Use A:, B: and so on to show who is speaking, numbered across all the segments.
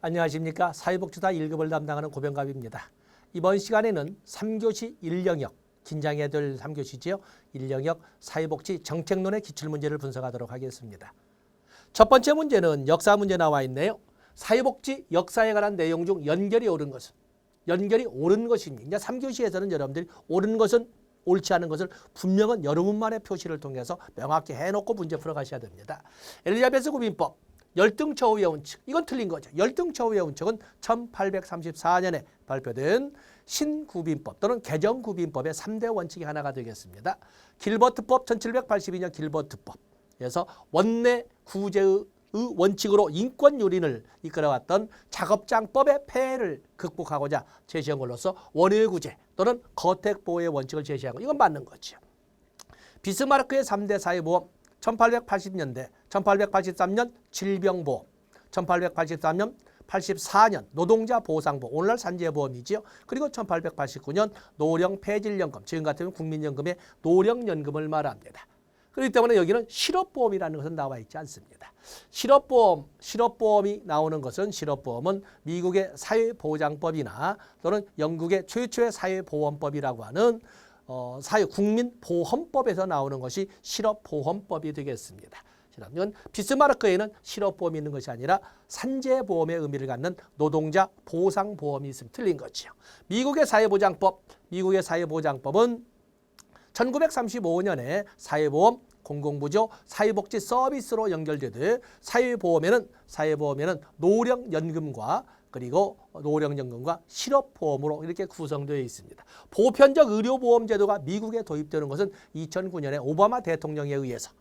A: 안녕하십니까. 사회복지사 1급을 담당하는 고병갑입니다. 이번 시간에는 3교시 1영역, 긴장해야 될 3교시지요. 1영역 사회복지 정책론의 기출문제를 분석하도록 하겠습니다. 첫 번째 문제는 역사 문제 나와 있네요. 사회복지 역사에 관한 내용 중 연결이 옳은 것입니다. 이제 3교시에서는 여러분들이 옳은 것은 옳지 않은 것을 분명한 여러 문만의 표시를 통해서 명확히 해놓고 문제 풀어가셔야 됩니다. 엘리자베스 구빈법, 열등처우의 원칙, 이건 틀린 거죠. 열등처우의 원칙은 1834년에 발표된 신구빈법 또는 개정구빈법의 3대 원칙이 하나가 되겠습니다. 길버트법, 1782년 길버트법에서 원내 구제의 원칙으로 인권유린을 이끌어왔던 작업장법의 폐해를 극복하고자 제시한 걸로서 원외구제 또는 거택보호의 원칙을 제시한 거, 이건 맞는 거죠. 비스마르크의 3대 사회보험, 1880년대, 1883년 질병보험, 1883년, 84년 노동자 보상보험, 오늘날 산재보험이지요. 그리고 1889년 노령폐질연금, 지금 같으면 국민연금의 노령연금을 말합니다. 그렇기 때문에 여기는 실업보험이라는 것은 나와 있지 않습니다. 실업보험이 나오는 것은 실업보험은 미국의 사회보장법이나 또는 영국의 최초의 사회보험법이라고 하는 국민보험법에서 나오는 것이 실업보험법이 되겠습니다. 그러면 비스마르크에는 실업보험이 있는 것이 아니라 산재보험의 의미를 갖는 노동자 보상보험이 있으면 틀린 거죠. 미국의 사회보장법은 1935년에 사회보험, 공공부조, 사회복지 서비스로 연결되듯 사회보험에는 노령연금과 그리고 노령연금과 실업보험으로 이렇게 구성되어 있습니다. 보편적 의료보험제도가 미국에 도입되는 것은 2009년에 오바마 대통령에 의해서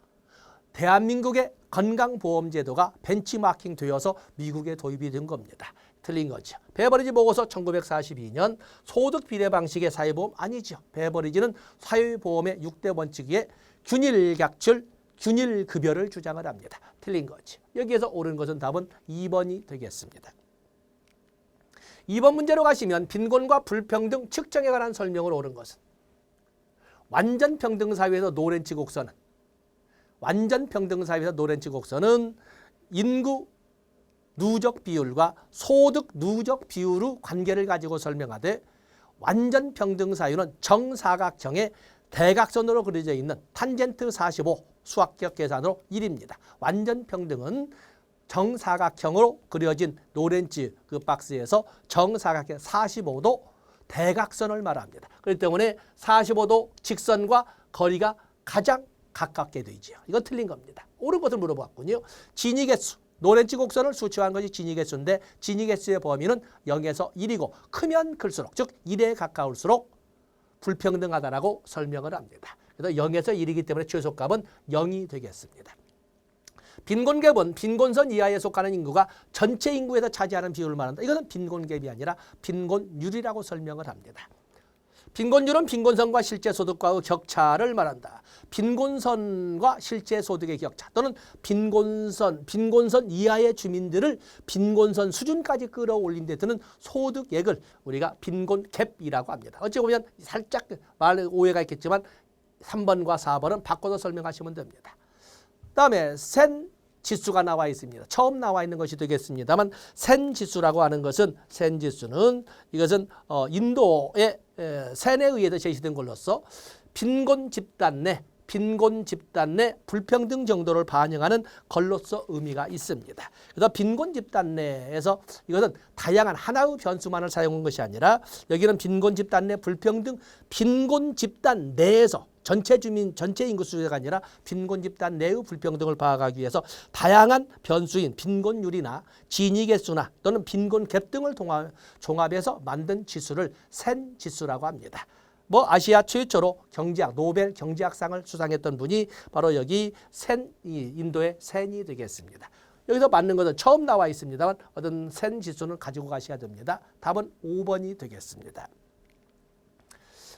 A: 대한민국의 건강보험제도가 벤치마킹 되어서 미국에 도입이 된 겁니다. 틀린 거죠. 베버리지 보고서 1942년 소득 비례 방식의 사회보험 아니죠. 베버리지는 사회보험의 6대 원칙에 균일각출, 균일급여를 주장을 합니다. 틀린 거죠. 여기에서 옳은 것은 답은 2번이 되겠습니다. 2번 문제로 가시면 빈곤과 불평등 측정에 관한 설명을 옳은 것은 완전평등사회에서 노렌치 곡선은 인구 누적 비율과 소득 누적 비율의 관계를 가지고 설명하되 완전평등사회는 정사각형의 대각선으로 그려져 있는 탄젠트 45 수학적 계산으로 1입니다. 완전평등은 정사각형으로 그려진 노렌치 그 박스에서 정사각형 45도 대각선을 말합니다. 그렇기 때문에 45도 직선과 거리가 가장 가깝게 되죠. 이건 틀린 겁니다. 옳은 것을 물어봤군요. 진위개수, 노렌치 곡선을 수치한 것이 진위개수인데 진위개수의 범위는 0에서 1이고 크면 클수록, 즉 1에 가까울수록 불평등하다라고 설명을 합니다. 그래서 0에서 1이기 때문에 최소값은 0이 되겠습니다. 빈곤갭은 빈곤선 이하에 속하는 인구가 전체 인구에서 차지하는 비율을 말한다. 이것은 빈곤갭이 아니라 빈곤율이라고 설명을 합니다. 빈곤율은 빈곤선과 실제 소득과의 격차를 말한다. 빈곤선과 실제 소득의 격차 또는 빈곤선 이하의 주민들을 빈곤선 수준까지 끌어올린 데 드는 소득액을 우리가 빈곤갭이라고 합니다. 어찌 보면 살짝 말 오해가 있겠지만 3번과 4번은 바꿔서 설명하시면 됩니다. 그다음에 센 지수가 나와 있습니다. 처음 나와 있는 것이 되겠습니다만 센 지수라고 하는 것은 센 지수는 이것은 인도의 센에 의해서 제시된 걸로서 빈곤 집단 내 불평등 정도를 반영하는 걸로서 의미가 있습니다. 그래서 빈곤 집단 내에서 이것은 다양한 하나의 변수만을 사용한 것이 아니라 여기는 빈곤 집단 내 불평등, 빈곤 집단 내에서 전체 인구 수가 아니라 빈곤 집단 내의 불평등을 파악하기 위해서 다양한 변수인 빈곤율이나 진위개수나 또는 빈곤갭 등을 종합해서 만든 지수를 센 지수라고 합니다. 아시아 최초로 노벨 경제학상을 수상했던 분이 바로 여기 인도의 센이 되겠습니다. 여기서 맞는 것은 처음 나와 있습니다만 어떤 센 지수는 가지고 가셔야 됩니다. 답은 5번이 되겠습니다.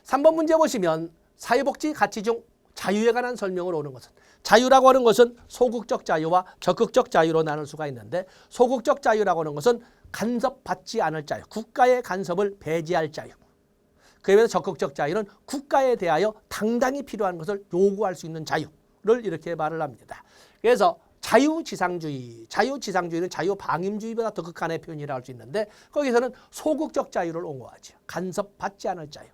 A: 3번 문제 보시면 사회복지 가치 중 자유에 관한 설명을 옳은 것은 자유라고 하는 것은 소극적 자유와 적극적 자유로 나눌 수가 있는데 소극적 자유라고 하는 것은 간섭받지 않을 자유, 국가의 간섭을 배제할 자유. 그에 비해서 적극적 자유는 국가에 대하여 당당히 필요한 것을 요구할 수 있는 자유를 이렇게 말을 합니다. 그래서 자유지상주의는 자유방임주의보다 더 극한의 표현이라 할 수 있는데 거기서는 소극적 자유를 옹호하죠. 간섭받지 않을 자유.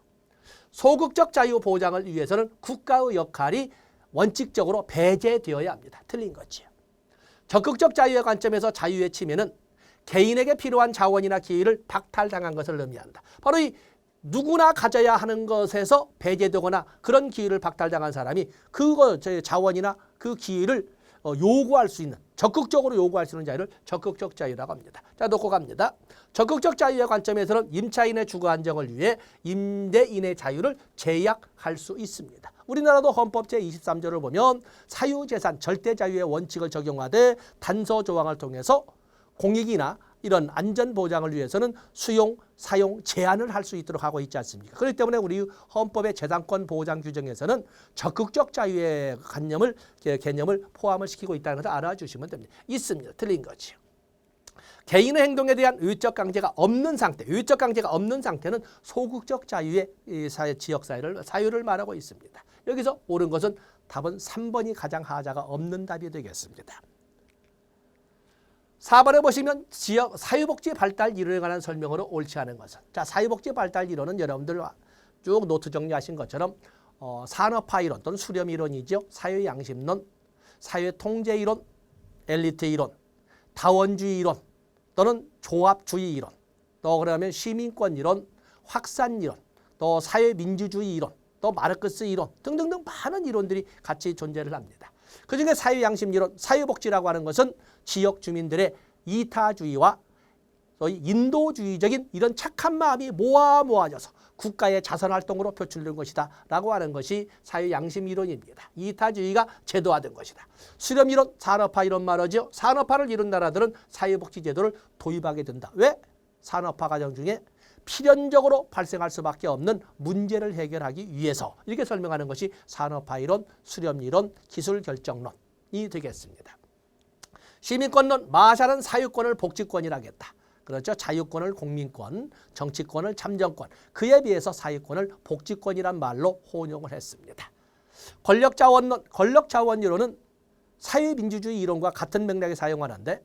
A: 소극적 자유 보장을 위해서는 국가의 역할이 원칙적으로 배제되어야 합니다. 틀린 거지요. 적극적 자유의 관점에서 자유의 침해는 개인에게 필요한 자원이나 기회를 박탈당한 것을 의미한다. 바로 이 누구나 가져야 하는 것에서 배제되거나 그런 기회를 박탈당한 사람이 그거 자원이나 그 기회를 요구할 수 있는, 적극적으로 요구할 수 있는 자유를 적극적 자유라고 합니다. 자, 놓고 갑니다. 적극적 자유의 관점에서는 임차인의 주거 안정을 위해 임대인의 자유를 제약할 수 있습니다. 우리나라도 헌법 제23조를 보면 사유재산 절대자유의 원칙을 적용하되 단서 조항을 통해서 공익이나 이런 안전보장을 위해서는 수용, 사용, 제한을 할 수 있도록 하고 있지 않습니까? 그렇기 때문에 우리 헌법의 재산권 보장 규정에서는 적극적 자유의 개념을 포함을 시키고 있다는 것을 알아주시면 됩니다. 있습니다. 틀린 거죠. 개인의 행동에 대한 의적 강제가 없는 상태, 의적 강제가 없는 상태는 소극적 자유의 사유를 말하고 있습니다. 여기서 옳은 것은 답은 3번이 가장 하자가 없는 답이 되겠습니다. 4번에 보시면 지역 사회복지 발달 이론에 관한 설명으로 옳지 않은 것은, 자, 사회복지 발달 이론은 여러분들 쭉 노트 정리하신 것처럼 산업화 이론 또는 수렴 이론이죠. 사회양심론, 사회통제 이론, 엘리트 이론, 다원주의 이론 또는 조합주의 이론, 또 그러면 시민권 이론, 확산 이론, 또 사회민주주의 이론, 또 마르크스 이론 등등등 많은 이론들이 같이 존재를 합니다. 그중에 사회양심 이론, 사회복지라고 하는 것은 지역 주민들의 이타주의와 인도주의적인 이런 착한 마음이 모아져서 국가의 자선활동으로 표출된 것이다 라고 하는 것이 사회양심 이론입니다. 이타주의가 제도화된 것이다. 수렴 이론, 산업화 이론 말하죠. 산업화를 이룬 나라들은 사회복지 제도를 도입하게 된다. 왜? 산업화 과정 중에 필연적으로 발생할 수밖에 없는 문제를 해결하기 위해서, 이렇게 설명하는 것이 산업화 이론, 수렴 이론, 기술결정론이 되겠습니다. 시민권론, 마샬은 사유권을 복지권이라 하겠다. 그렇죠. 자유권을 공민권, 정치권을 참정권, 그에 비해서 사유권을 복지권이란 말로 혼용을 했습니다. 권력자원론, 권력자원이론은 사회민주주의 이론과 같은 맥락에 사용하는데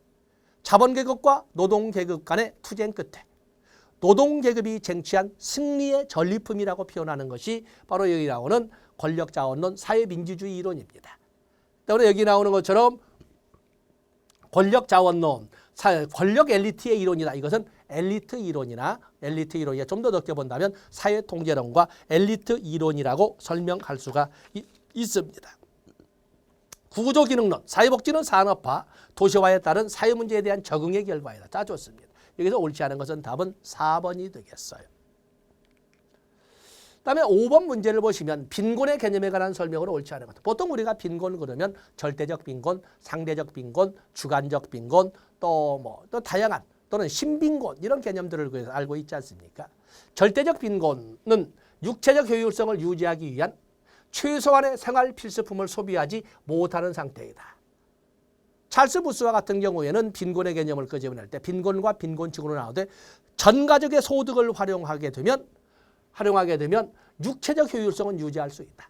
A: 자본계급과 노동계급 간의 투쟁 끝에 노동계급이 쟁취한 승리의 전리품이라고 표현하는 것이 바로 여기 나오는 권력자원론, 사회민주주의 이론입니다. 때문에 여기 나오는 것처럼 권력자원론, 권력 엘리트의 이론이다. 이것은 엘리트 이론이나 좀 더 넓게 본다면 사회통제론과 엘리트 이론이라고 설명할 수가 있습니다. 구조기능론, 사회복지는 산업화, 도시화에 따른 사회문제에 대한 적응의 결과이다. 자, 좋습니다. 여기서 옳지 않은 것은 답은 4번이 되겠어요. 그다음에 5번 문제를 보시면 빈곤의 개념에 관한 설명으로 옳지 않은 것. 보통 우리가 빈곤 그러면 절대적 빈곤, 상대적 빈곤, 주관적 빈곤, 또 다양한 또는 신빈곤 이런 개념들을 알고 있지 않습니까? 절대적 빈곤은 육체적 효율성을 유지하기 위한 최소한의 생활 필수품을 소비하지 못하는 상태이다. 찰스 부스와 같은 경우에는 빈곤의 개념을 끄집어낼 때 빈곤과 빈곤층으로 나오되 전 가족의 소득을 활용하게 되면 육체적 효율성은 유지할 수 있다.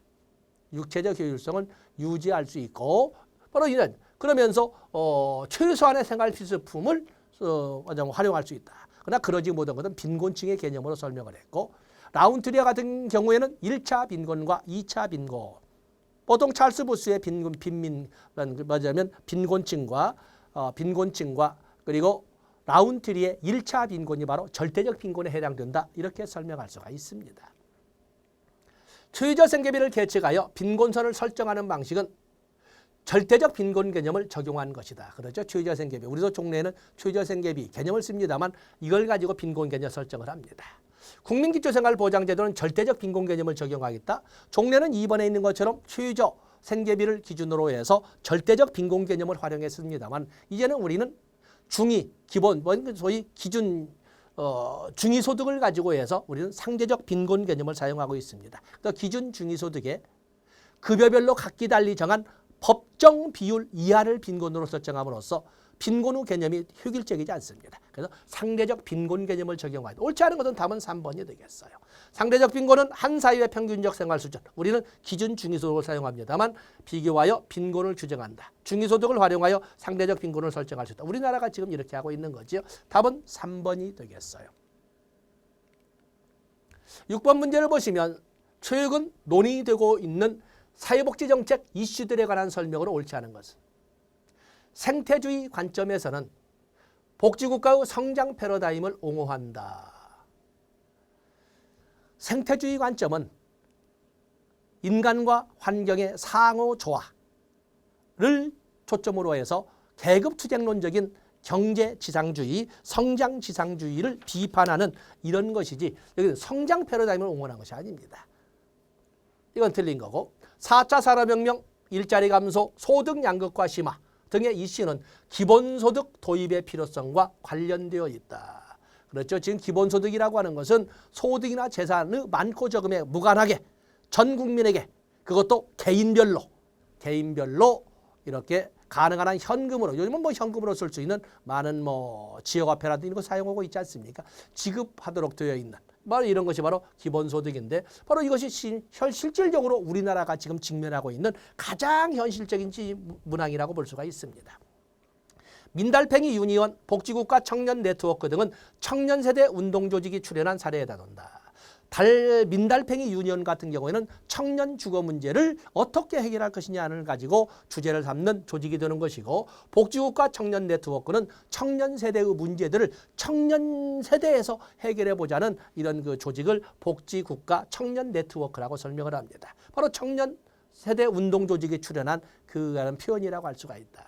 A: 육체적 효율성은 유지할 수 있고 바로 이런 그러면서 최소한의 생활 필수품을 활용할 수 있다. 그러나 그러지 못한 것은 빈곤층의 개념으로 설명을 했고 라운트리아 같은 경우에는 1차 빈곤과 2차 빈곤. 보통 찰스 부스의 빈곤층과 그리고 라운트리의 1차 빈곤이 바로 절대적 빈곤에 해당된다. 이렇게 설명할 수가 있습니다. 최저생계비를 계측하여 빈곤선을 설정하는 방식은 절대적 빈곤 개념을 적용한 것이다. 그렇죠? 최저생계비. 우리도 종래에는 최저생계비 개념을 씁니다만 이걸 가지고 빈곤 개념 설정을 합니다. 국민기초생활보장제도는 절대적 빈곤 개념을 적용하겠다. 종래는 2번에 있는 것처럼 최저생계비를 기준으로 해서 절대적 빈곤 개념을 활용했습니다만 이제는 우리는 중위, 기본, 소위 기준 중위소득을 가지고 해서 우리는 상대적 빈곤 개념을 사용하고 있습니다. 그러니까 기준 중위소득에 급여별로 각기 달리 정한 법정 비율 이하를 빈곤으로 설정함으로써 빈곤 후 개념이 효율적이지 않습니다. 그래서 상대적 빈곤 개념을 적용하여 옳지 않은 것은 답은 3번이 되겠어요. 상대적 빈곤은 한 사회의 평균적 생활 수준. 우리는 기준 중위소득을 사용합니다만 비교하여 빈곤을 규정한다. 중위소득을 활용하여 상대적 빈곤을 설정할 수 있다. 우리나라가 지금 이렇게 하고 있는 거죠. 답은 3번이 되겠어요. 6번 문제를 보시면 최근 논의되고 있는 사회복지정책 이슈들에 관한 설명으로 옳지 않은 것은 생태주의 관점에서는 복지국가의 성장 패러다임을 옹호한다. 생태주의 관점은 인간과 환경의 상호 조화를 초점으로 해서 계급투쟁론적인 경제지상주의, 성장지상주의를 비판하는 이런 것이지 여기는 성장 패러다임을 옹호하는 것이 아닙니다. 이건 틀린 거고 4차 산업혁명, 일자리 감소, 소득 양극화 심화 등의 이슈는 기본소득 도입의 필요성과 관련되어 있다. 그렇죠. 지금 기본소득이라고 하는 것은 소득이나 재산의 많고 적음에 무관하게 전 국민에게 그것도 개인별로 이렇게 가능한 한 현금으로 요즘은 뭐 현금으로 쓸 수 있는 많은 뭐 지역화폐라든지 이런 거 사용하고 있지 않습니까? 지급하도록 되어 있는 바로 이런 것이 바로 기본소득인데 바로 이것이 실질적으로 우리나라가 지금 직면하고 있는 가장 현실적인 문항이라고 볼 수가 있습니다. 민달팽이 유니온, 복지국가 청년 네트워크 등은 청년세대 운동조직이 출연한 사례에 다룬다. 민달팽이 유니온 같은 경우에는 청년 주거 문제를 어떻게 해결할 것이냐를 가지고 주제를 삼는 조직이 되는 것이고 복지국가 청년 네트워크는 청년 세대의 문제들을 청년 세대에서 해결해 보자는 이런 그 조직을 복지국가 청년 네트워크라고 설명을 합니다. 바로 청년 세대 운동 조직이 출연한 그런 표현이라고 할 수가 있다.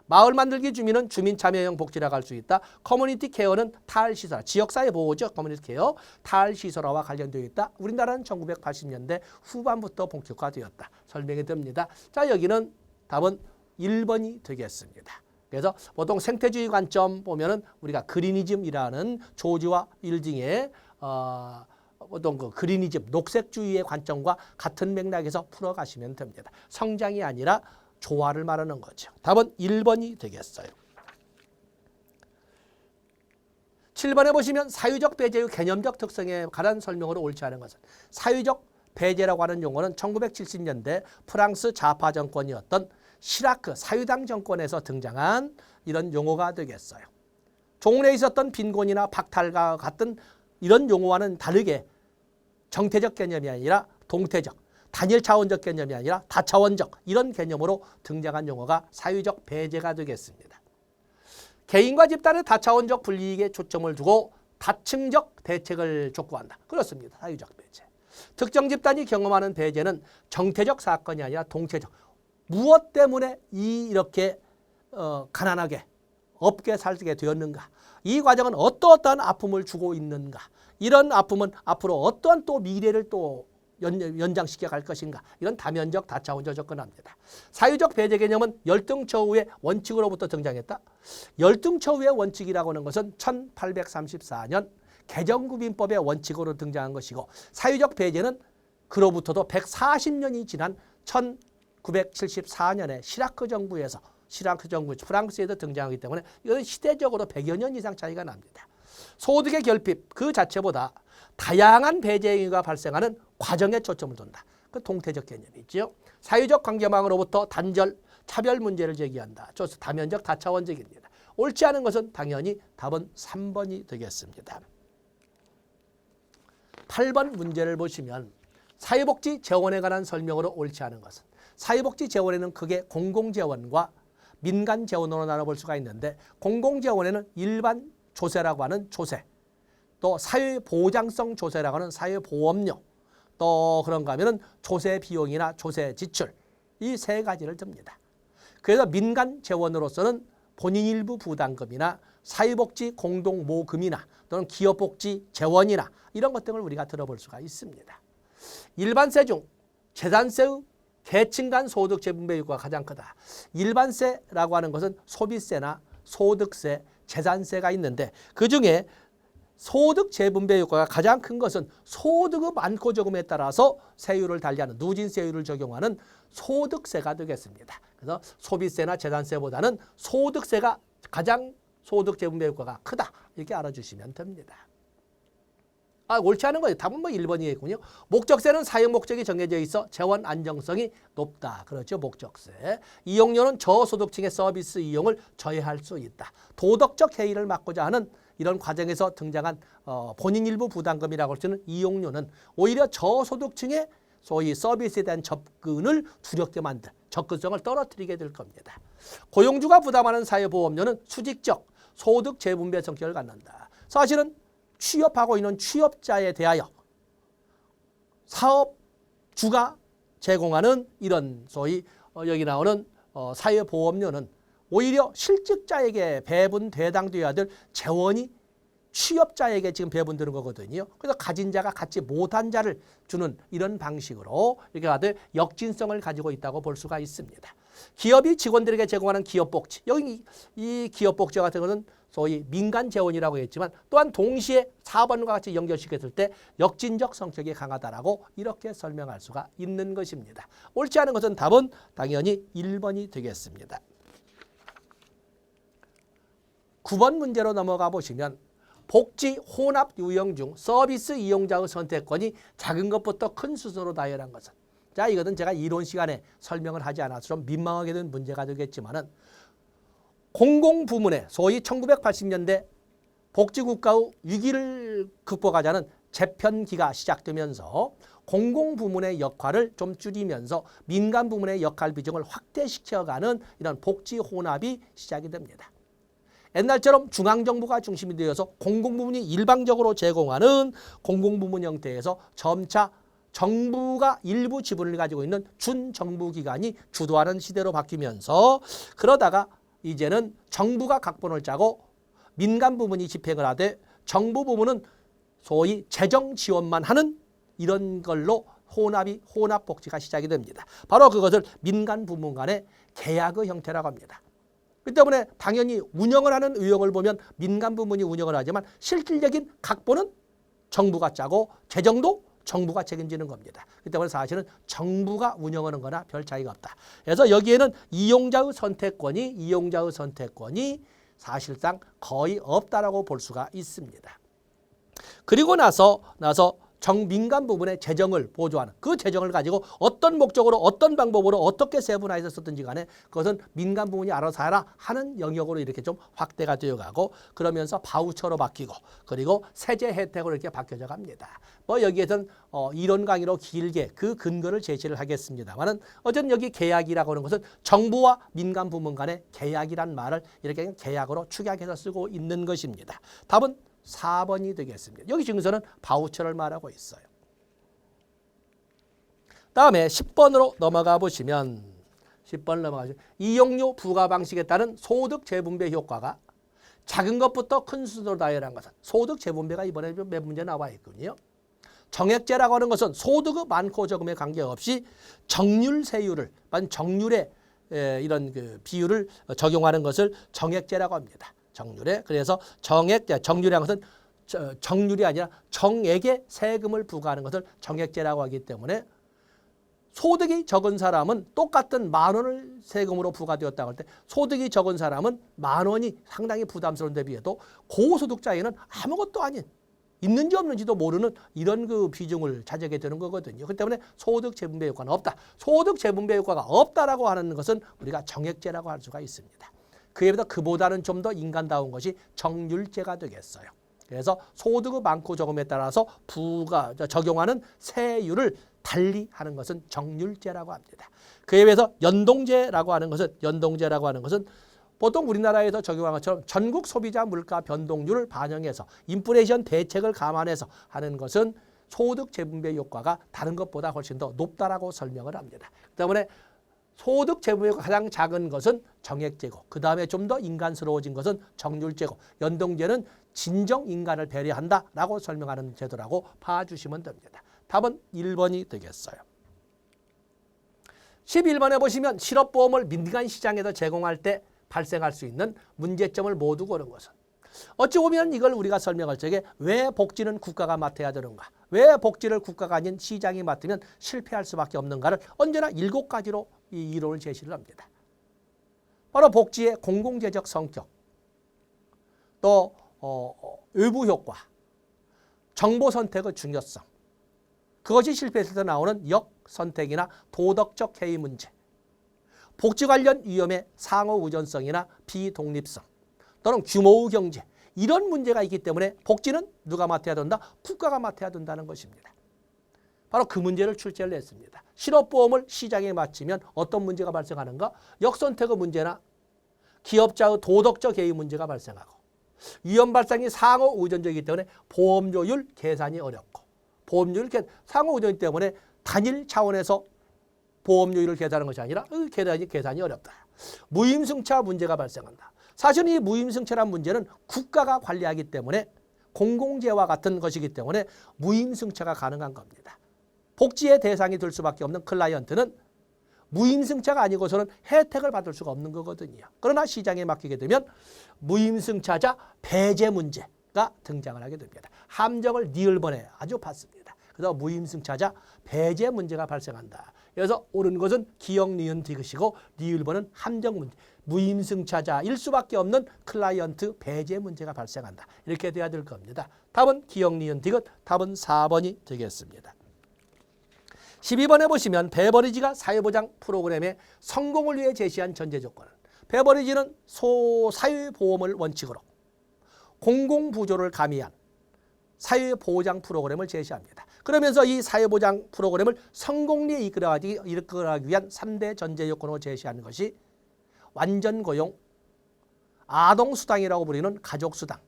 A: 마을 만들기 주민은 주민 참여형 복지라고 할 수 있다. 커뮤니티 케어는 탈시설, 지역사회 보호죠. 커뮤니티 케어, 탈시설화와 관련되어 있다. 우리나라는 1980년대 후반부터 본격화되었다. 설명이 됩니다. 자, 여기는 답은 1번이 되겠습니다. 그래서 보통 생태주의 관점 보면은 우리가 그리니즘이라는 조지와 일딩의 어떤 그 그리니즘, 녹색주의의 관점과 같은 맥락에서 풀어가시면 됩니다. 성장이 아니라 조화를 말하는 거죠. 답은 1번이 되겠어요. 7번에 보시면 사유적 배제의 개념적 특성에 관한 설명으로 옳지 않은 것은 사유적 배제라고 하는 용어는 1970년대 프랑스 좌파 정권이었던 시라크 사유당 정권에서 등장한 이런 용어가 되겠어요. 종래에 있었던 빈곤이나 박탈과 같은 이런 용어와는 다르게 정태적 개념이 아니라 동태적, 단일 차원적 개념이 아니라 다차원적 이런 개념으로 등장한 용어가 사유적 배제가 되겠습니다. 개인과 집단의 다차원적 불이익에 초점을 두고 다층적 대책을 촉구한다. 그렇습니다. 사유적 배제. 특정 집단이 경험하는 배제는 정태적 사건이 아니라 동태적. 무엇 때문에 이렇게 가난하게 없게 살게 되었는가. 이 과정은 어떠한 아픔을 주고 있는가. 이런 아픔은 앞으로 어떠한 또 미래를 또 연장시켜 갈 것인가. 이런 다면적 다차원적 접근합니다. 사유적 배제 개념은 열등처우의 원칙으로부터 등장했다. 열등처우의 원칙이라고 하는 것은 1834년 개정구빈법의 원칙으로 등장한 것이고 사유적 배제는 그로부터도 140년이 지난 1974년에 시라크 정부에서 프랑스에서 등장하기 때문에 이것은 시대적으로 100여 년 이상 차이가 납니다. 소득의 결핍 그 자체보다 다양한 배제 행위가 발생하는 과정에 초점을 둔다. 그 동태적 개념이죠. 사유적 관계망으로부터 단절, 차별 문제를 제기한다. 저서 다면적, 다차원적입니다. 옳지 않은 것은 당연히 답은 3번이 되겠습니다. 8번 문제를 보시면 사회복지 재원에 관한 설명으로 옳지 않은 것은 사회복지 재원에는 크게 공공재원과 민간재원으로 나눠볼 수가 있는데 공공재원에는 일반 조세라고 하는 조세, 또 사회보장성 조세라고 하는 사회보험료, 또 그런가 하면은 조세 비용이나 조세 지출 이 세 가지를 듭니다. 그래서 민간 재원으로서는 본인 일부 부담금이나 사회복지 공동모금이나 또는 기업복지 재원이나 이런 것 등을 우리가 들어볼 수가 있습니다. 일반세 중 재산세의 계층 간 소득 재분배 효과가 가장 크다. 일반세라고 하는 것은 소비세나 소득세, 재산세가 있는데 그중에 소득 재분배 효과가 가장 큰 것은 소득의 많고 적음에 따라서 세율을 달리하는 누진세율을 적용하는 소득세가 되겠습니다. 그래서 소비세나 재산세보다는 소득세가 가장 소득 재분배 효과가 크다. 이렇게 알아주시면 됩니다. 옳지 않은 거예요. 답은 뭐 1번이겠군요. 목적세는 사용 목적이 정해져 있어 재원 안정성이 높다. 그렇죠. 목적세. 이용료는 저소득층의 서비스 이용을 저해할 수 있다. 도덕적 해이를 막고자 하는 이런 과정에서 등장한 본인 일부 부담금이라고 할 수 있는 이용료는 오히려 저소득층의 소위 서비스에 대한 접근을 두렵게 만들, 접근성을 떨어뜨리게 될 겁니다. 고용주가 부담하는 사회보험료는 수직적 소득 재분배 성격을 갖는다. 사실은 취업하고 있는 취업자에 대하여 사업주가 제공하는 이런 소위 여기 나오는 사회보험료는 오히려 실직자에게 배분되당되어야 될 재원이 취업자에게 지금 배분되는 거거든요. 그래서 가진 자가 갖지 못한 자를 주는 이런 방식으로 이렇게 하되 역진성을 가지고 있다고 볼 수가 있습니다. 기업이 직원들에게 제공하는 기업복지. 여기 이 기업복지 같은 것은 소위 민간 재원이라고 했지만 또한 동시에 사업원과 같이 연결시켰을 때 역진적 성격이 강하다라고 이렇게 설명할 수가 있는 것입니다. 옳지 않은 것은 답은 당연히 1번이 되겠습니다. 9번 문제로 넘어가 보시면 복지 혼합 유형 중 서비스 이용자의 선택권이 작은 것부터 큰 수준으로 다양한 것은. 자, 이것은 제가 이론 시간에 설명을 하지 않아서 좀 민망하게 된 문제가 되겠지만은 공공부문의 소위 1980년대 복지국가의 위기를 극복하자는 재편기가 시작되면서 공공부문의 역할을 좀 줄이면서 민간부문의 역할 비중을 확대시켜가는 이런 복지 혼합이 시작이 됩니다. 옛날처럼 중앙정부가 중심이 되어서 공공부문이 일방적으로 제공하는 공공부문 형태에서 점차 정부가 일부 지분을 가지고 있는 준정부기관이 주도하는 시대로 바뀌면서 그러다가 이제는 정부가 각본을 짜고 민간 부문이 집행을 하되 정부 부문은 소위 재정 지원만 하는 이런 걸로 혼합 복지가 시작이 됩니다. 바로 그것을 민간 부문 간의 계약의 형태라고 합니다. 그 때문에 당연히 운영을 하는 의혹을 보면 민간 부문이 운영을 하지만 실질적인 각본은 정부가 짜고 재정도 정부가 책임지는 겁니다. 그렇기 때문에 사실은 정부가 운영하는 거나 별 차이가 없다. 그래서 여기에는 이용자의 선택권이 사실상 거의 없다라고 볼 수가 있습니다. 그리고 나서 민간 부문의 재정을 보조하는 그 재정을 가지고 어떤 목적으로 어떤 방법으로 어떻게 세분화해서 쓰든지 간에 그것은 민간 부문이 알아서 하라 하는 영역으로 이렇게 좀 확대가 되어가고 그러면서 바우처로 바뀌고 그리고 세제 혜택으로 이렇게 바뀌어져 갑니다. 뭐 여기에서는 이론 강의로 길게 그 근거를 제시를 하겠습니다만은 어쨌든 여기 계약이라고 하는 것은 정부와 민간 부문 간의 계약이란 말을 이렇게 계약으로 축약해서 쓰고 있는 것입니다. 답은 4번이 되겠습니다. 여기 증서는 바우처를 말하고 있어요. 다음에 10번으로 넘어가 보시면 이용료 부과 방식에 따른 소득 재분배 효과가 작은 것부터 큰 수준으로 다양한 것은 소득 재분배가 이번에 몇 문제 나와 있군요. 정액제라고 하는 것은 소득의 많고 적음에 관계없이 정률세율을 정률의 이런 그 비율을 적용하는 것을 정액제라고 합니다. 정률에 그래서 정률이라는 것은 정률이 아니라 정액의 세금을 부과하는 것을 정액제라고 하기 때문에 소득이 적은 사람은 똑같은 10,000원을 세금으로 부과되었다고 할 때 소득이 적은 사람은 10,000원이 상당히 부담스러운 데 비해도 고소득자에는 아무것도 아닌 있는지 없는지도 모르는 이런 그 비중을 차지하게 되는 거거든요. 그렇기 때문에 소득 재분배 효과는 없다. 소득 재분배 효과가 없다라고 하는 것은 우리가 정액제라고 할 수가 있습니다. 그보다는 좀 더 인간다운 것이 정률제가 되겠어요. 그래서 소득의 많고 적음에 따라서 적용하는 세율을 달리 하는 것은 정률제라고 합니다. 그에 비해서 연동제라고 하는 것은 보통 우리나라에서 적용한 것처럼 전국 소비자 물가 변동률을 반영해서 인플레이션 대책을 감안해서 하는 것은 소득 재분배 효과가 다른 것보다 훨씬 더 높다라고 설명을 합니다. 때문에 소득 재분배가 가장 작은 것은 정액제고 그 다음에 좀 더 인간스러워진 것은 정률제고 연동제는 진정 인간을 배려한다라고 설명하는 제도라고 봐주시면 됩니다. 답은 1번이 되겠어요. 11번에 보시면 실업보험을 민간 시장에서 제공할 때 발생할 수 있는 문제점을 모두 고른 것은 어찌 보면 이걸 우리가 설명할 적에 왜 복지는 국가가 맡아야 되는가 왜 복지를 국가가 아닌 시장이 맡으면 실패할 수밖에 없는가를 언제나 7가지로 이 이론을 제시를 합니다. 바로 복지의 공공재적 성격, 또 외부 효과, 정보 선택의 중요성, 그것이 실패했을 때 나오는 역선택이나 도덕적 해이 문제, 복지 관련 위험의 상호 의존성이나 비독립성 또는 규모의 경제, 이런 문제가 있기 때문에 복지는 누가 맡아야 된다? 국가가 맡아야 된다는 것입니다. 바로 그 문제를 출제를 했습니다. 실업보험을 시장에 맞추면 어떤 문제가 발생하는가? 역선택의 문제나 기업자의 도덕적 해이 문제가 발생하고, 위험 발생이 상호 의존적이기 때문에 보험료율 계산이 어렵고, 보험료율 상호 의존 때문에 단일 차원에서 보험료율을 계산하는 것이 아니라 계산이 어렵다. 무임승차 문제가 발생한다. 사실 이 무임승차란 문제는 국가가 관리하기 때문에 공공재와 같은 것이기 때문에 무임승차가 가능한 겁니다. 복지의 대상이 될 수밖에 없는 클라이언트는 무임승차가 아니고서는 혜택을 받을 수가 없는 거거든요. 그러나 시장에 맡기게 되면 무임승차자 배제 문제가 등장을 하게 됩니다. 함정을 니을번에 아주 받습니다. 그래서 무임승차자 배제 문제가 발생한다. 그래서 옳은 것은 기역, 니은, 디귿이고 니을번은 함정 문제, 무임승차자일 수밖에 없는 클라이언트 배제 문제가 발생한다. 이렇게 돼야 될 겁니다. 답은 기역, 니은, 디귿, 답은 4번이 되겠습니다. 12번에 보시면 베버리지가 사회보장 프로그램의 성공을 위해 제시한 전제 조건은, 베버리지는 사회보험을 원칙으로 공공부조를 가미한 사회보장 프로그램을 제시합니다. 그러면서 이 사회보장 프로그램을 성공리에 이끌어가기 위한 3대 전제 요건으로 제시하는 것이 완전고용, 아동수당이라고 부르는 가족수당,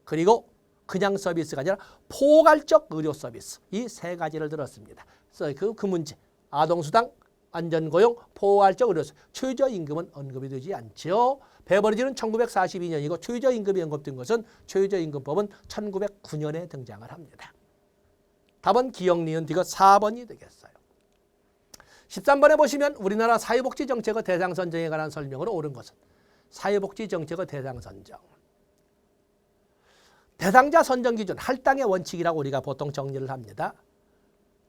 A: 그리고 그냥 서비스가 아니라 포괄적 의료 서비스, 이 세 가지를 들었습니다. 그래서 그 문제, 아동수당, 완전고용, 포괄적 의료 서비스, 최저임금은 언급이 되지 않죠. 베버리지는 1942년이고 최저임금이 언급된 것은 최저임금법은 1909년에 등장을 합니다. 답은 기역, 니은, 디귿 4번이 되겠어요. 13번에 보시면 우리나라 사회복지정책의 대상 선정에 관한 설명으로 옳은 것은, 사회복지정책의 대상 선정, 대상자 선정 기준, 할당의 원칙이라고 우리가 보통 정리를 합니다.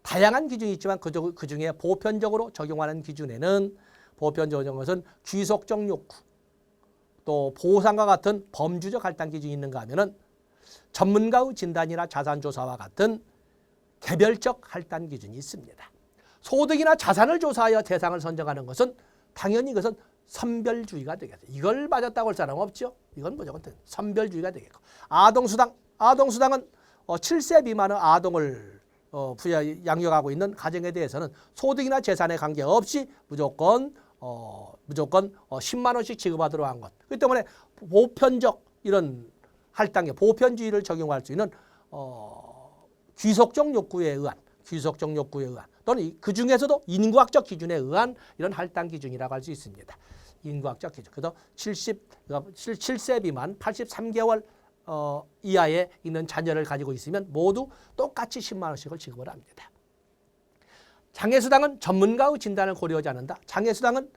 A: 다양한 기준이 있지만 그중에 보편적으로 적용하는 기준에는, 보편적으로 적용하는 것은 귀속적 욕구, 또 보상과 같은 범주적 할당 기준이 있는가 하면은 전문가의 진단이나 자산조사와 같은 개별적 할당 기준이 있습니다. 소득이나 자산을 조사하여 대상을 선정하는 것은 당연히 그것은 선별주의가 되겠죠. 이걸 맞았다고 할 사람은 없죠. 이건 무조건 선별주의가 되겠고, 아동수당은 7세 미만의 아동을 양육하고 있는 가정에 대해서는 소득이나 재산에 관계없이 무조건 10만 원씩 지급하도록 한 것. 그렇기 때문에 보편적 이런 할당에 보편주의를 적용할 수 있는 귀속적 욕구에 의한 또는 그 중에서도 인구학적 기준에 의한 이런 할당 기준이라고 할 수 있습니다. 인구학적 기준. 그래서 7세 미만 83개월 이하에 있는 자녀를 가지고 있으면 모두 똑같이 10만 원씩을 지급을 합니다. 장애수당은 전문가의 진단을 고려하지 않는다. 장애수당은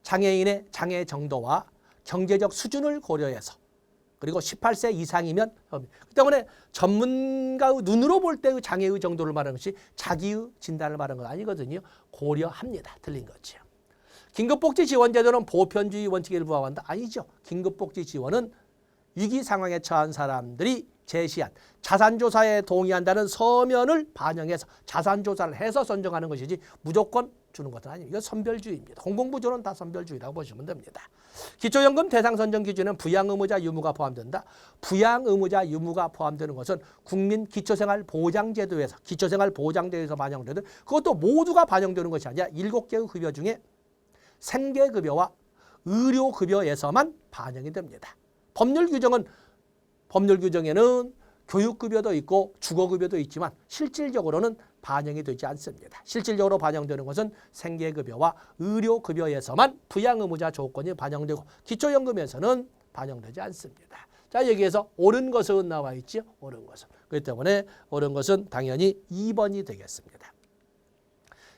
A: 장애인의 장애 정도와 경제적 수준을 고려해서, 그리고 18세 이상이면, 그렇기 때문에 전문가의 눈으로 볼 때의 장애의 정도를 말하는 것이 자기의 진단을 말하는 건 아니거든요. 고려합니다. 틀린 거죠. 긴급복지지원제도는 보편주의 원칙에 부합한다. 아니죠. 긴급복지지원은 위기 상황에 처한 사람들이 제시한 자산조사에 동의한다는 서면을 반영해서 자산조사를 해서 선정하는 것이지 무조건 주는 것은 아니에요. 이건 선별주의입니다. 공공부조는 다 선별주의라고 보시면 됩니다. 기초연금 대상 선정 기준에는 부양의무자 유무가 포함된다. 부양의무자 유무가 포함되는 것은 국민기초생활보장제도에서 반영되는, 그것도 모두가 반영되는 것이 아니라 7개의 급여 중에 생계급여와 의료급여에서만 반영이 됩니다. 법률 규정에는 교육급여도 있고 주거급여도 있지만 실질적으로는 반영이 되지 않습니다. 실질적으로 반영되는 것은 생계급여와 의료급여에서만 부양의무자 조건이 반영되고 기초연금에서는 반영되지 않습니다. 자, 여기에서 옳은 것은 나와 있죠. 옳은 것은. 그렇기 때문에 옳은 것은 당연히 2번이 되겠습니다.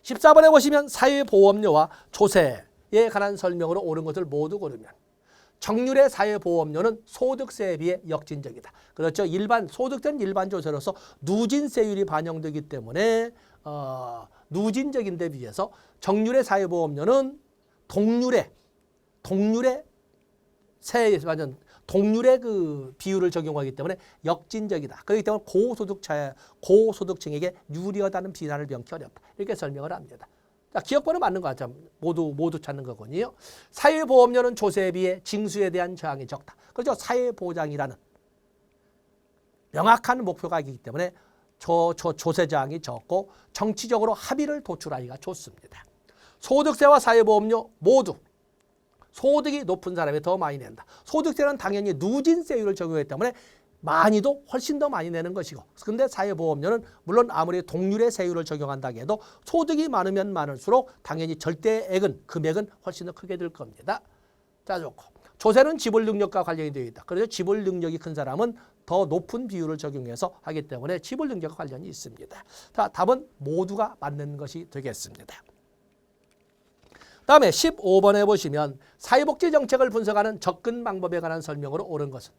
A: 14번에 보시면 사회보험료와 조세에 관한 설명으로 옳은 것을 모두 고르면, 정률의 사회보험료는 소득세에 비해 역진적이다. 그렇죠. 소득된 일반 조세로서 누진세율이 반영되기 때문에 누진적인 데 비해서 정률의 사회보험료는 동률의 동률의 그 비율을 적용하기 때문에 역진적이다. 그렇기 때문에 고소득층에게 유리하다는 비난을 명기 어렵다. 이렇게 설명을 합니다. 자, 기억번호 맞는 거 같죠? 모두 찾는 거군요. 사회보험료는 조세에 비해 징수에 대한 저항이 적다. 그렇죠? 사회보장이라는 명확한 목표가 있기 때문에 조세 저항이 적고 정치적으로 합의를 도출하기가 좋습니다. 소득세와 사회보험료 모두 소득이 높은 사람이 더 많이 낸다. 소득세는 당연히 누진세율을 적용하기 때문에 많이도 훨씬 더 많이 내는 것이고, 근데 사회보험료는 물론 아무리 동률의 세율을 적용한다 해도 소득이 많으면 많을수록 당연히 절대액은 금액은 훨씬 더 크게 될 겁니다. 자, 좋고. 조세는 지불 능력과 관련이 되어 있다. 그래서 지불 능력이 큰 사람은 더 높은 비율을 적용해서 하기 때문에 지불 능력과 관련이 있습니다. 자, 답은 모두가 맞는 것이 되겠습니다. 다음에 15번에 보시면 사회복지 정책을 분석하는 접근 방법에 관한 설명으로 옳은 것은,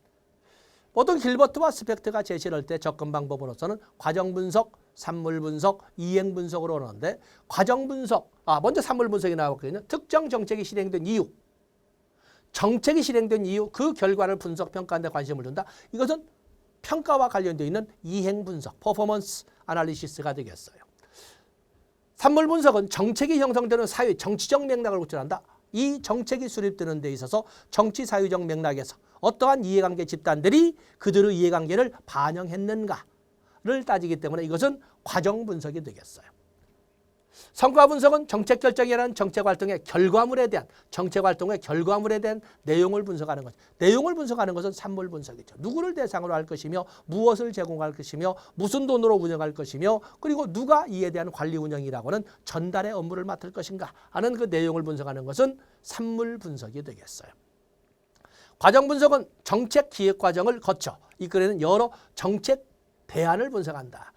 A: 보통 길버트와 스펙트가 제시할 때 접근 방법으로서는 과정 분석, 산물 분석, 이행 분석으로 오는데, 과정 분석, 먼저 산물 분석이 나왔거든요. 특정 정책이 실행된 이유, 정책이 실행된 이유, 그 결과를 분석, 평가하는 데 관심을 둔다. 이것은 평가와 관련되어 있는 이행 분석, 퍼포먼스 아날리시스가 되겠어요. 산물 분석은 정책이 형성되는 사회, 정치적 맥락을 구출한다. 이 정책이 수립되는 데 있어서 정치 사회적 맥락에서 어떠한 이해관계 집단들이 그들의 이해관계를 반영했는가를 따지기 때문에 이것은 과정 분석이 되겠어요. 성과 분석은 정책 결정이라는 정책 활동의 결과물에 대한 내용을 분석하는 것. 내용을 분석하는 것은 산물 분석이죠. 누구를 대상으로 할 것이며 무엇을 제공할 것이며 무슨 돈으로 운영할 것이며 그리고 누가 이에 대한 관리 운영이라고는 전달의 업무를 맡을 것인가 하는 그 내용을 분석하는 것은 산물 분석이 되겠어요. 과정 분석은 정책 기획 과정을 거쳐 이끌어내는 여러 정책 대안을 분석한다.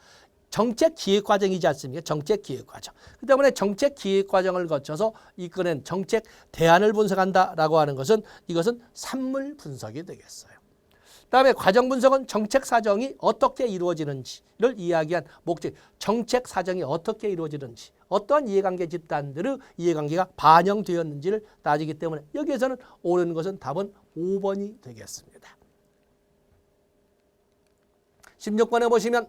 A: 정책 기획 과정이지 않습니까? 정책 기획 과정. 그 때문에 정책 기획 과정을 거쳐서 이끌어낸 정책 대안을 분석한다라고 하는 것은 이것은 산물 분석이 되겠어요. 그다음에 과정 분석은 정책 사정이 어떻게 이루어지는지를 이야기한 목적, 정책 사정이 어떻게 이루어지는지, 어떠한 이해관계 집단들의 이해관계가 반영되었는지를 따지기 때문에 여기에서는 옳은 것은 답은 5번이 되겠습니다. 16번에 보시면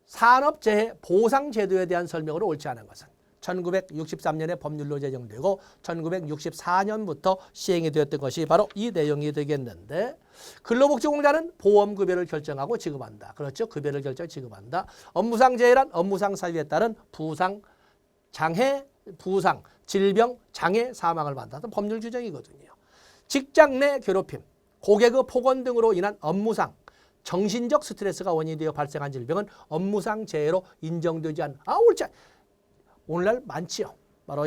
A: 산업재해 보상제도에 대한 설명으로 옳지 않은 것은 1963년에 법률로 제정되고 1964년부터 시행이 되었던 것이 바로 이 내용이 되겠는데, 근로복지공단은 보험급여를 결정하고 지급한다. 그렇죠. 급여를 결정 지급한다. 업무상 재해란 업무상 사유에 따른 부상, 질병, 장애, 사망을 받는다는 법률 규정이거든요. 직장 내 괴롭힘, 고객의 폭언 등으로 인한 업무상 정신적 스트레스가 원인이 되어 발생한 질병은 업무상 재해로 인정되지 않는, 옳지. 오늘날 많지요. 바로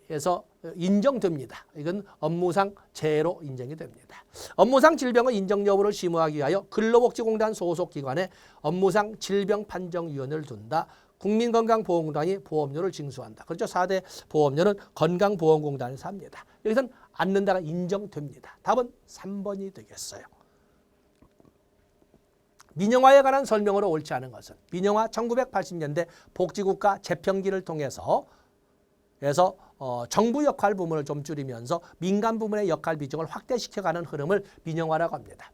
A: 에서 인정됩니다. 이건 업무상 재해로 인정이 됩니다. 업무상 질병의 인정 여부를 심의하기 위하여 근로복지공단 소속 기관에 업무상 질병 판정위원회를 둔다. 국민건강보험공단이 보험료를 징수한다. 그렇죠. 4대 보험료는 건강보험공단에서 합니다. 여기서는 않는다가 인정됩니다. 답은 3번이 되겠어요. 민영화에 관한 설명으로 옳지 않은 것은, 민영화 1980년대 복지국가 재편기를 통해서 정부 역할 부문을 좀 줄이면서 민간 부문의 역할 비중을 확대시켜가는 흐름을 민영화라고 합니다.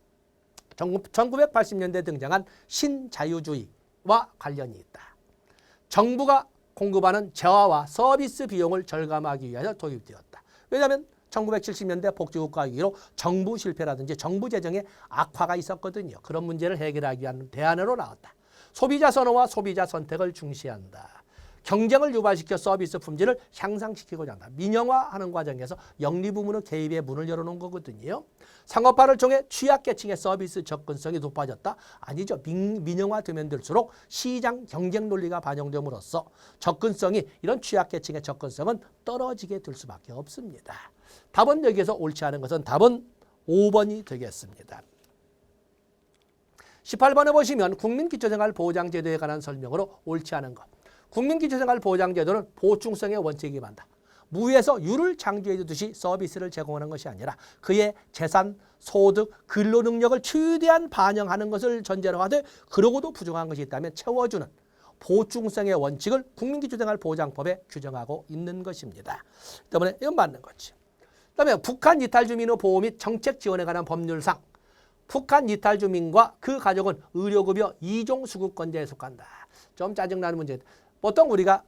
A: 1980년대 등장한 신자유주의와 관련이 있다. 정부가 공급하는 재화와 서비스 비용을 절감하기 위해서 도입되었다. 왜냐하면 1970년대 복지국가 위기로 정부 실패라든지 정부 재정의 악화가 있었거든요. 그런 문제를 해결하기 위한 대안으로 나왔다. 소비자 선호와 소비자 선택을 중시한다. 경쟁을 유발시켜 서비스 품질을 향상시키고자 한다. 민영화하는 과정에서 영리부문의 개입에 문을 열어놓은 거거든요. 상업화를 통해 취약계층의 서비스 접근성이 높아졌다? 아니죠. 민영화되면 될수록 시장 경쟁 논리가 반영됨으로써 접근성이, 이런 취약계층의 접근성은 떨어지게 될 수밖에 없습니다. 답은 여기에서 옳지 않은 것은 답은 5번이 되겠습니다. 18번에 보시면 국민기초생활보장제도에 관한 설명으로 옳지 않은 것. 국민기초생활보장제도는 보충성의 원칙에 기반한다. 무에서 유를 창조해 주듯이 서비스를 제공하는 것이 아니라 그의 재산, 소득, 근로능력을 최대한 반영하는 것을 전제로 하되, 그러고도 부족한 것이 있다면 채워주는 보충성의 원칙을 국민기초생활보장법에 규정하고 있는 것입니다. 때문에 이건 맞는 거지. 그다음에 북한 이탈 주민의 보호 및 정책 지원에 관한 법률상 북한 이탈 주민과 그 가족은 의료급여 2종 수급권자에 속한다. 좀 짜증나는 문제. 보통 우리가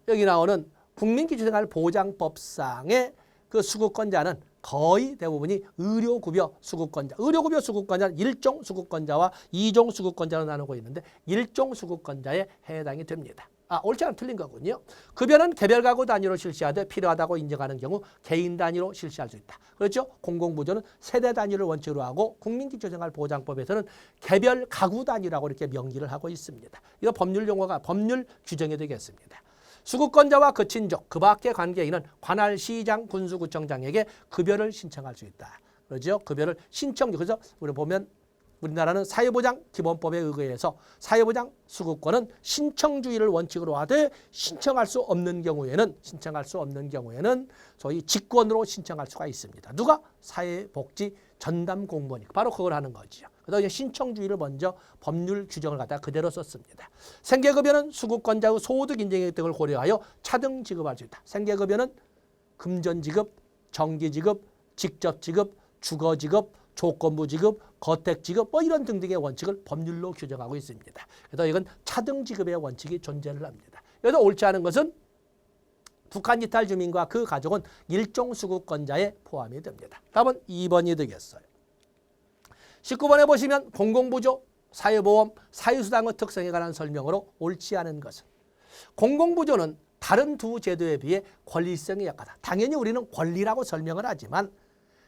A: 여기 나오는 국민기초생활보장법상의 그 수급권자는 거의 대부분이 의료급여 수급권자. 의료급여 수급권자는 1종 수급권자와 2종 수급권자로 나누고 있는데 1종 수급권자에 해당이 됩니다. 옳지 않은 틀린 거군요. 급여는 개별 가구 단위로 실시하되 필요하다고 인정하는 경우 개인 단위로 실시할 수 있다. 그렇죠? 공공부조는 세대 단위를 원칙으로 하고 국민기초생활보장법에서는 개별 가구 단위라고 이렇게 명기를 하고 있습니다. 이거 법률 용어가 법률 규정이 되겠습니다. 수급권자와 그 친족, 그 밖의 관계인은 관할 시장, 군수구청장에게 급여를 신청할 수 있다. 그렇죠? 급여를 신청. 그래서 우리 보면 우리나라는 사회보장 기본법에 의거해서 사회보장 수급권은 신청주의를 원칙으로 하되 신청할 수 없는 경우에는 소위 직권으로 신청할 수가 있습니다. 누가? 사회복지 전담 공무원이 바로 그걸 하는 거죠. 그래서 신청주의를 먼저 법률 규정을 갖다가 그대로 썼습니다. 생계급여는 수급권자의 소득 인정 등을 고려하여 차등 지급할 수 있다. 생계급여는 금전지급, 정기지급, 직접지급, 주거지급, 조건부지급, 거택지급 이런 등등의 원칙을 법률로 규정하고 있습니다. 그래서 이건 차등지급의 원칙이 존재를 합니다. 여기서 옳지 않은 것은 북한 이탈 주민과 그 가족은 일종 수급권자에 포함이 됩니다. 답은 2번이 되겠어요. 19번에 보시면 공공부조, 사회보험, 사회수당의 특성에 관한 설명으로 옳지 않은 것은 공공부조는 다른 두 제도에 비해 권리성이 약하다. 당연히 우리는 권리라고 설명을 하지만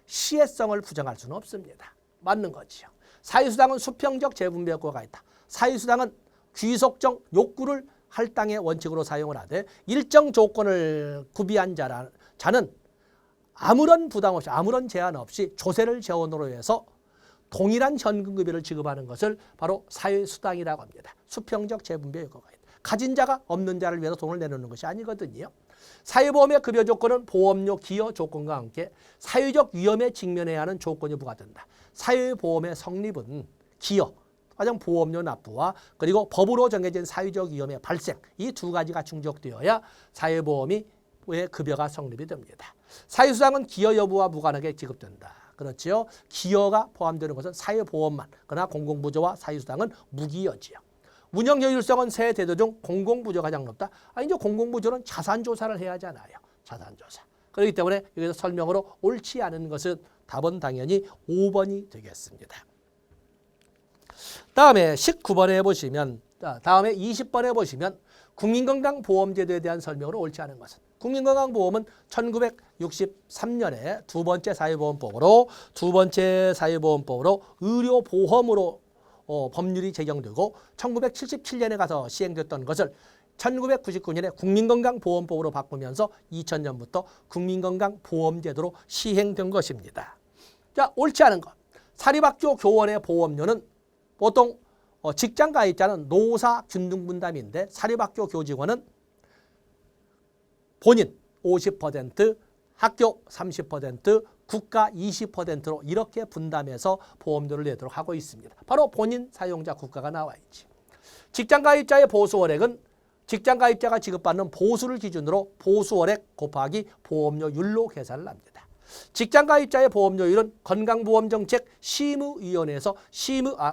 A: 시혜성을 부정할 수는 없습니다. 맞는 거지요. 사회수당은 수평적 재분배 효과가 있다. 사회수당은 귀속적 욕구를 할당의 원칙으로 사용을 하되 일정 조건을 구비한 자는 아무런 부담 없이 아무런 제한 없이 조세를 재원으로 해서 동일한 현금급여를 지급하는 것을 바로 사회수당이라고 합니다. 수평적 재분배 효과가 있다. 가진 자가 없는 자를 위해서 돈을 내놓는 것이 아니거든요. 사회보험의 급여 조건은 보험료 기여 조건과 함께 사회적 위험에 직면해야 하는 조건이 부과된다. 사회보험의 성립은 기여, 가장 보험료 납부와 그리고 법으로 정해진 사회적 위험의 발생 이 두 가지가 충족되어야 사회보험의 급여가 성립이 됩니다. 사회수당은 기여 여부와 무관하게 지급된다. 그렇지요. 기여가 포함되는 것은 사회보험만, 그러나 공공부조와 사회수당은 무기여지요. 운영 효율성은 세 제도 중 공공부조가 가장 높다. 이제 공공부조는 자산조사를 해야 하잖아요. 자산조사. 그렇기 때문에 여기서 설명으로 옳지 않은 것은 답은 당연히 5번이 되겠습니다. 다음에 19번에 보시면, 다음에 20번에 보시면 국민건강보험제도에 대한 설명으로 옳지 않은 것은 국민건강보험은 1963년에 두 번째 사회보험법으로 의료보험으로 법률이 제정되고 1977년에 가서 시행됐던 것을 1999년에 국민건강보험법으로 바꾸면서 2000년부터 국민건강보험제도로 시행된 것입니다. 자, 옳지 않은 것. 사립학교 교원의 보험료는 보통 직장가입자는 노사 균등분담인데 사립학교 교직원은 본인 50%, 학교 30%, 국가 20%로 이렇게 분담해서 보험료를 내도록 하고 있습니다. 바로 본인 사용자 국가가 나와 있지. 직장가입자의 보수월액은 직장가입자가 지급받는 보수를 기준으로 보수월액 곱하기 보험료율로 계산을 합니다. 직장가입자의 보험료율은 건강보험정책 심의위원회에서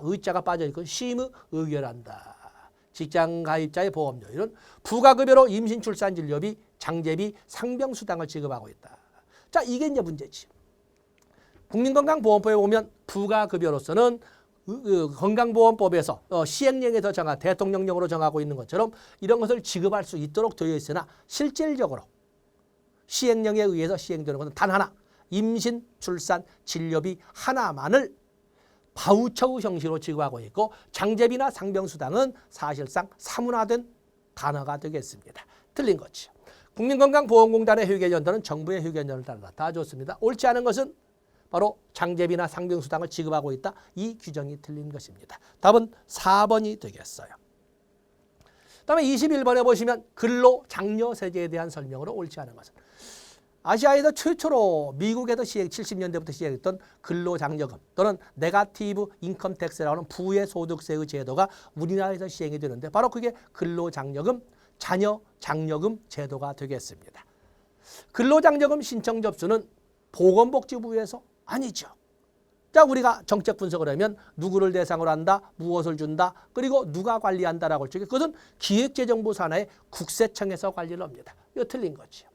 A: 의자가 빠져있고 심의 의결한다. 직장가입자의 보험료율은 부가급여로 임신, 출산, 진료비, 장제비, 상병수당을 지급하고 있다. 자, 이게 이제 문제지. 국민건강보험법에 보면 부가급여로서는 건강보험법에서 시행령에서 정한 대통령령으로 정하고 있는 것처럼 이런 것을 지급할 수 있도록 되어 있으나 실질적으로 시행령에 의해서 시행되는 것은 단 하나, 임신, 출산, 진료비 하나만을 바우처 형식으로 지급하고 있고 장제비나 상병수당은 사실상 사문화된 단어가 되겠습니다. 틀린 거죠. 국민건강보험공단의 휴게연도는 정부의 휴게연도를 따라 다 좋습니다. 옳지 않은 것은 바로 장제비나 상병수당을 지급하고 있다. 이 규정이 틀린 것입니다. 답은 4번이 되겠어요. 다음에 21번에 보시면 근로장려세제에 대한 설명으로 옳지 않은 것은 아시아에서 최초로 미국에서 70년대부터 시행했던 근로장려금 또는 네거티브 인컴 텍스라고 하는 부의소득세의 제도가 우리나라에서 시행이 되는데 바로 그게 근로장려금, 자녀장려금 제도가 되겠습니다. 근로장려금 신청 접수는 보건복지부에서? 아니죠. 자, 우리가 정책 분석을 하면 누구를 대상으로 한다, 무엇을 준다, 그리고 누가 관리한다라고 할 적에 그것은 기획재정부 산하의 국세청에서 관리를 합니다. 이거 틀린 거죠.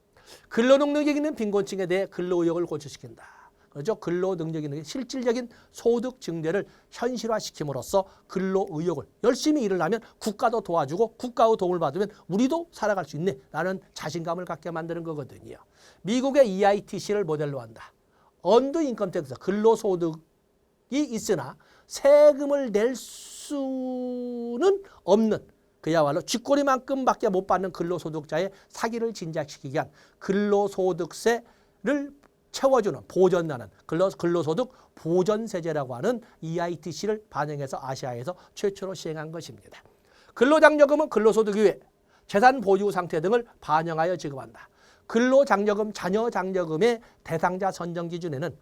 A: 근로능력이 있는 빈곤층에 대해 근로의욕을 고취시킨다. 그렇죠? 근로능력이 있는 실질적인 소득 증대를 현실화시킴으로써 근로의욕을 열심히 일을 하면 국가도 도와주고 국가의 도움을 받으면 우리도 살아갈 수 있네라는 자신감을 갖게 만드는 거거든요. 미국의 EITC를 모델로 한다. 언더 인컴 텍스, 근로소득이 있으나 세금을 낼 수는 없는 그야말로 쥐꼬리만큼밖에 못 받는 근로소득자의 사기를 진작시키기 위한 근로소득세를 채워주는 보전하는 근로소득 보전세제라고 하는 EITC를 반영해서 아시아에서 최초로 시행한 것입니다. 근로장려금은 근로소득 이외 재산 보유 상태 등을 반영하여 지급한다. 근로장려금, 자녀장려금의 대상자 선정 기준에는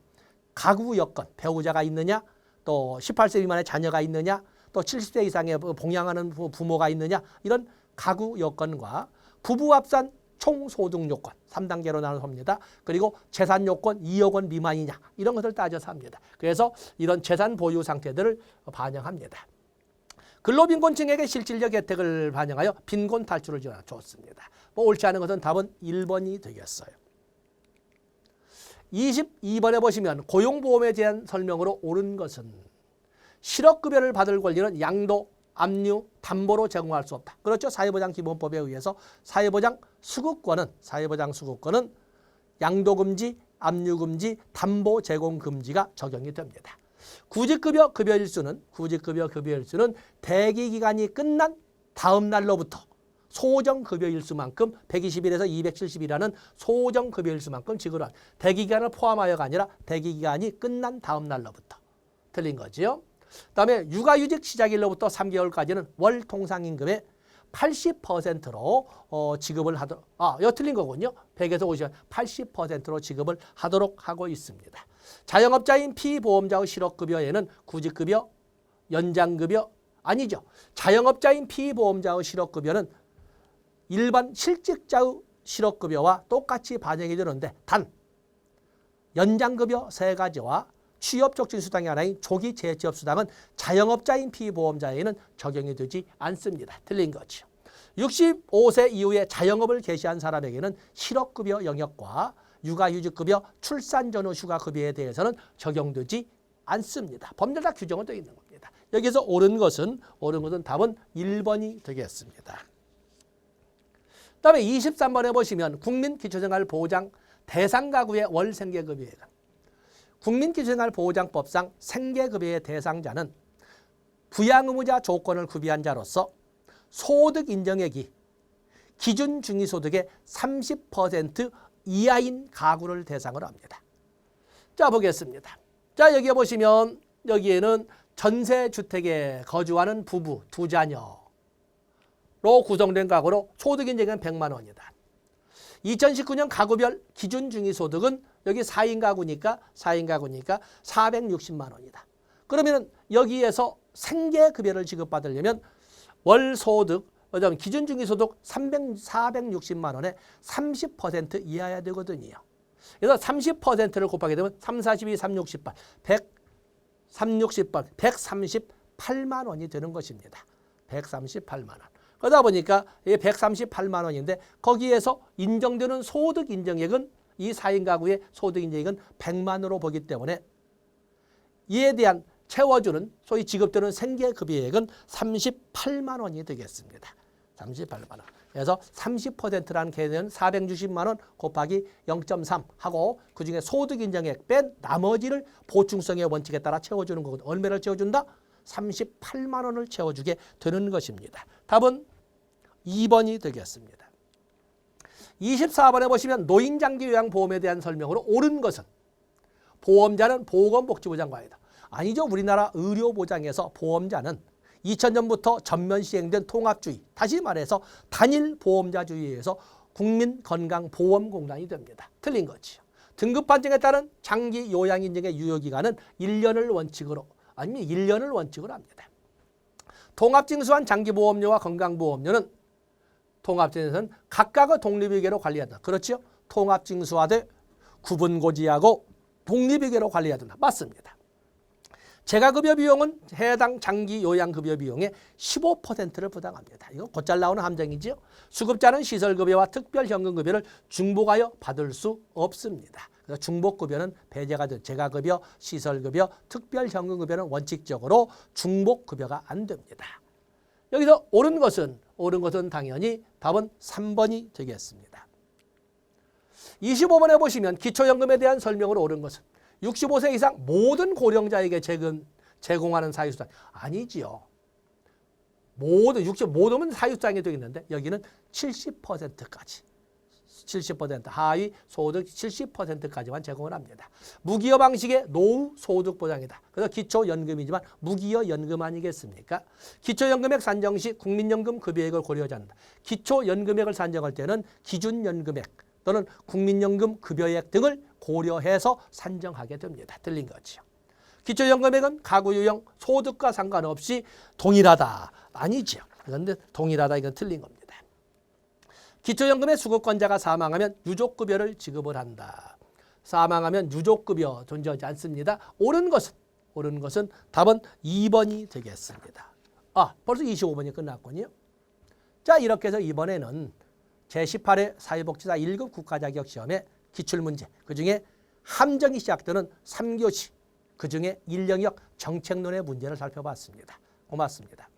A: 가구 여건, 배우자가 있느냐, 또 18세 미만의 자녀가 있느냐, 또 70세 이상의 봉양하는 부모가 있느냐, 이런 가구 여건과 부부 합산 총소득 요건 3단계로 나눠집니다. 그리고 재산 요건 2억 원 미만이냐, 이런 것을 따져서 합니다. 그래서 이런 재산 보유 상태들을 반영합니다. 근로빈곤층에게 실질적 혜택을 반영하여 빈곤 탈출을 줬습니다. 옳지 않은 것은 답은 1번이 되겠어요. 22번에 보시면 고용보험에 대한 설명으로 옳은 것은 실업급여를 받을 권리는 양도, 압류, 담보로 제공할 수 없다. 그렇죠. 사회보장기본법에 의해서 사회보장 수급권은 양도금지, 압류금지, 담보 제공금지가 적용이 됩니다. 구직급여 급여일수는 대기기간이 끝난 다음 날로부터 소정급여일수만큼 120일에서 270일이라는 소정급여일수만큼 지급을 한 대기기간을 포함하여가 아니라 대기기간이 끝난 다음 날로부터. 틀린 거지요. 그다음에 육아휴직 시작일로부터 3개월까지는 월 통상임금의 80%로 지급을 하도록 이거 틀린 거군요. 100에서 50원 80%로 지급을 하도록 하고 있습니다. 자영업자인 피보험자의 실업급여에는 구직급여, 연장급여 아니죠. 자영업자인 피보험자의 실업급여는 일반 실직자의 실업급여와 똑같이 반영이 되는데 단 연장급여 3가지와 취업촉진수당이 하나인 조기 재취업수당은 자영업자인 피보험자에는 적용이 되지 않습니다. 틀린 거죠. 65세 이후에 자영업을 개시한 사람에게는 실업급여 영역과 육아휴직급여, 출산 전후 휴가급여에 대해서는 적용되지 않습니다. 법률 다 규정은 되어 있는 겁니다. 여기서 옳은 것은 답은 1번이 되겠습니다. 그다음에 23번에 보시면 국민기초생활보장 대상가구의 월생계급여액은 국민기초생활보장법상 생계급여의 대상자는 부양의무자 조건을 구비한 자로서 소득 인정액이 기준 중위소득의 30% 이하인 가구를 대상으로 합니다. 자, 보겠습니다. 자, 여기에 보시면 여기에는 전세주택에 거주하는 부부 2자녀로 구성된 가구로 소득 인정액은 100만 원이다. 2019년 가구별 기준 중위소득은 여기 4인 가구니까 460만 원이다. 그러면 여기에서 생계급여를 지급받으려면 월소득, 기준 중위소득 460만 원에 30% 이하야 되거든요. 그래서 30%를 곱하게 되면 3, 42, 3, 68, 138만 원이 되는 것입니다. 138만 원. 그러다 보니까 138만 원인데 거기에서 인정되는 소득 인정액은 이 4인 가구의 소득 인정액은 100만으로 보기 때문에 이에 대한 채워주는 소위 지급되는 생계급여액은 38만 원이 되겠습니다. 38만 원. 그래서 30%라는 개념은 460만 원 곱하기 0.3 하고 그중에 소득 인정액 뺀 나머지를 보충성의 원칙에 따라 채워주는 거거든요. 얼마를 채워준다? 38만 원을 채워주게 되는 것입니다. 답은 2번이 되겠습니다. 24번에 보시면 노인장기요양보험에 대한 설명으로 옳은 것은 보험자는 보건복지부 장관이다. 아니죠. 우리나라 의료보장에서 보험자는 2000년부터 전면 시행된 통합주의, 다시 말해서 단일보험자주의에서 국민건강보험공단이 됩니다. 틀린 거지요. 등급 판정에 따른 장기 요양인증의 유효기간은 1년을 원칙으로 아니면 1년을 원칙으로 합니다. 통합징수한 장기보험료와 건강보험료는 통합징수는 각각의 독립유예로 관리한다. 그렇죠? 통합징수하되 구분고지하고 독립위계로 관리해야 된다. 맞습니다. 재가급여 비용은 해당 장기 요양급여 비용의 15%를 부담합니다. 이거 곧잘 나오는 함정이지요. 수급자는 시설급여와 특별현금급여를 중복하여 받을 수 없습니다. 그래서 중복급여는 배제가 돼 재가급여, 시설급여, 특별현금급여는 원칙적으로 중복급여가 안 됩니다. 여기서 옳은 것은 당연히 답은 3번이 되겠습니다. 25번에 보시면 기초연금에 대한 설명으로 옳은 것은 65세 이상 모든 고령자에게 제공하는 사유수당. 아니지요. 모두면 사유수당이 되겠는데 여기는 70%까지. 70% 하위 소득 70%까지만 제공을 합니다. 무기여 방식의 노후 소득 보장이다. 그래서 기초연금이지만 무기여 연금 아니겠습니까? 기초연금액 산정 시 국민연금 급여액을 고려하지 않는다. 기초연금액을 산정할 때는 기준연금액 또는 국민연금 급여액 등을 고려해서 산정하게 됩니다. 틀린 거죠. 기초연금액은 가구 유형 소득과 상관없이 동일하다. 아니죠. 그런데 동일하다 이건 틀린 겁니다. 기초연금의 수급권자가 사망하면 유족급여를 지급을 한다. 사망하면 유족급여 존재하지 않습니다. 옳은 것은 답은 2번이 되겠습니다. 벌써 25번이 끝났군요. 자, 이렇게 해서 이번에는 제18회 사회복지사 1급 국가자격시험의 기출문제, 그중에 함정이 시작되는 3교시, 그중에 1영역 정책론의 문제를 살펴봤습니다. 고맙습니다.